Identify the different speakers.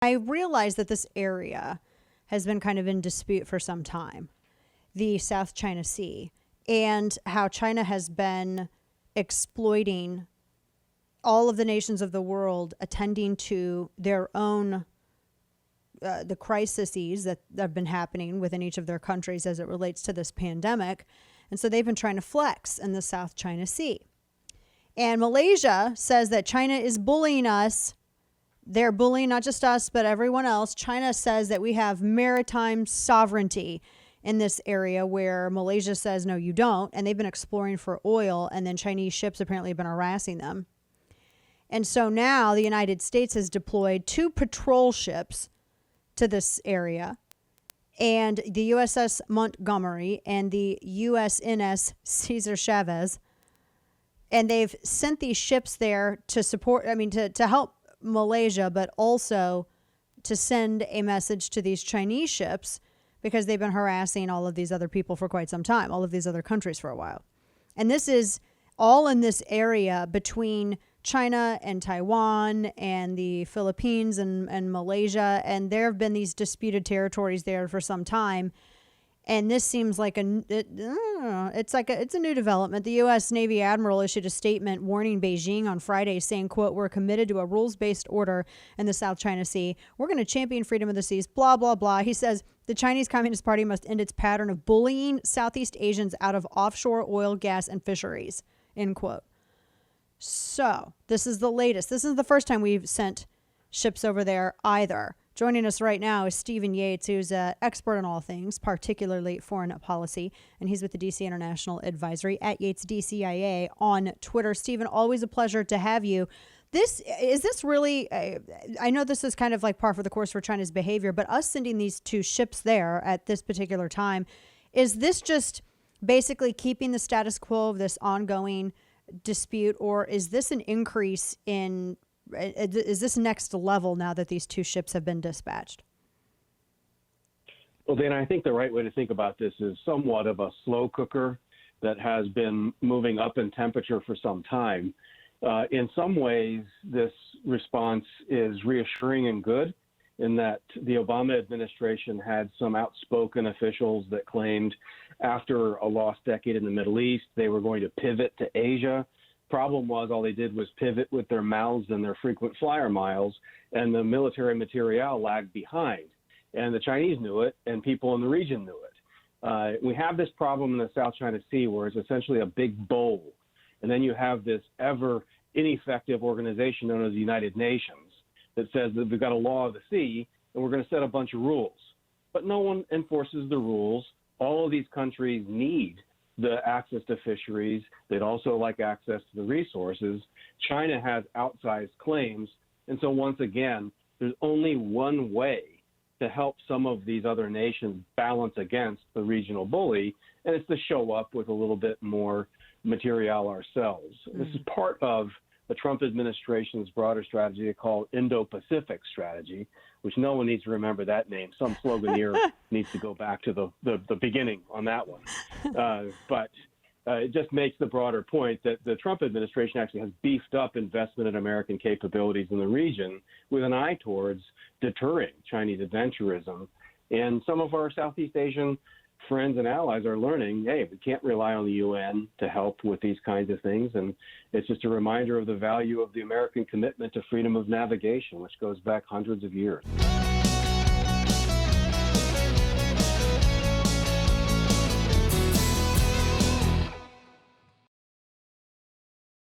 Speaker 1: I realize that this area has been kind of in dispute for some time, the South China Sea, and how China has been exploiting all of the nations of the world, attending to their own the crises that have been happening within each of their countries as it relates to this pandemic. And so they've been trying to flex in the South China Sea. And Malaysia says that China is bullying us. They're bullying not just us, but everyone else. China says that we have maritime sovereignty in this area, where Malaysia says, no, you don't. And they've been exploring for oil, and then Chinese ships apparently have been harassing them. And so now the United States has deployed 2 patrol ships to this area, and the USS Montgomery and the USNS Cesar Chavez. And they've sent these ships there to support, to help Malaysia, but also to send a message to these Chinese ships, because they've been harassing all of these other people for quite some time, all of these other countries for a while. And this is all in this area between China and Taiwan and the Philippines and Malaysia. And there have been these disputed territories there for some time. And this seems like it's a new development. The U.S. Navy Admiral issued a statement warning Beijing on Friday, saying, quote, "We're committed to a rules-based order in the South China Sea. We're going to champion freedom of the seas, blah, blah, blah." He says the Chinese Communist Party must end its pattern of bullying Southeast Asians out of offshore oil, gas, and fisheries, end quote. So this is the latest. This isn't the first time we've sent ships over there either. Joining us right now is Stephen Yates, who's an expert on all things, particularly foreign policy, and he's with the DC International Advisory at Yates DCIA on Twitter. Stephen, always a pleasure to have you. Is this really, I know this is kind of like par for the course for China's behavior, but us sending these 2 ships there at this particular time, is this just basically keeping the status quo of this ongoing dispute, or is this an increase in, is this next level now that these 2 ships have been dispatched?
Speaker 2: Well, Dana, I think the right way to think about this is somewhat of a slow cooker that has been moving up in temperature for some time. In some ways, this response is reassuring and good, in that the Obama administration had some outspoken officials that claimed after a lost decade in the Middle East, they were going to pivot to Asia. Problem was, all they did was pivot with their mouths and their frequent flyer miles, and the military materiel lagged behind. And the Chinese knew it, and people in the region knew it. We have this problem in the South China Sea where it's essentially a big bowl. And then you have this ever ineffective organization known as the United Nations that says that we've got a law of the sea and we're going to set a bunch of rules. But no one enforces the rules. All of these countries need the access to fisheries. They'd also like access to the resources. China has outsized claims. And so once again, there's only one way to help some of these other nations balance against the regional bully, and it's to show up with a little bit more material ourselves. This is part of the Trump administration's broader strategy called Indo-Pacific strategy, which no one needs to remember that name. Some sloganeer needs to go back to the beginning on that one. But it just makes the broader point that the Trump administration actually has beefed up investment in American capabilities in the region with an eye towards deterring Chinese adventurism. And some of our Southeast Asian friends and allies are learning, hey, we can't rely on the UN to help with these kinds of things. And it's just a reminder of the value of the American commitment to freedom of navigation, which goes back hundreds of years.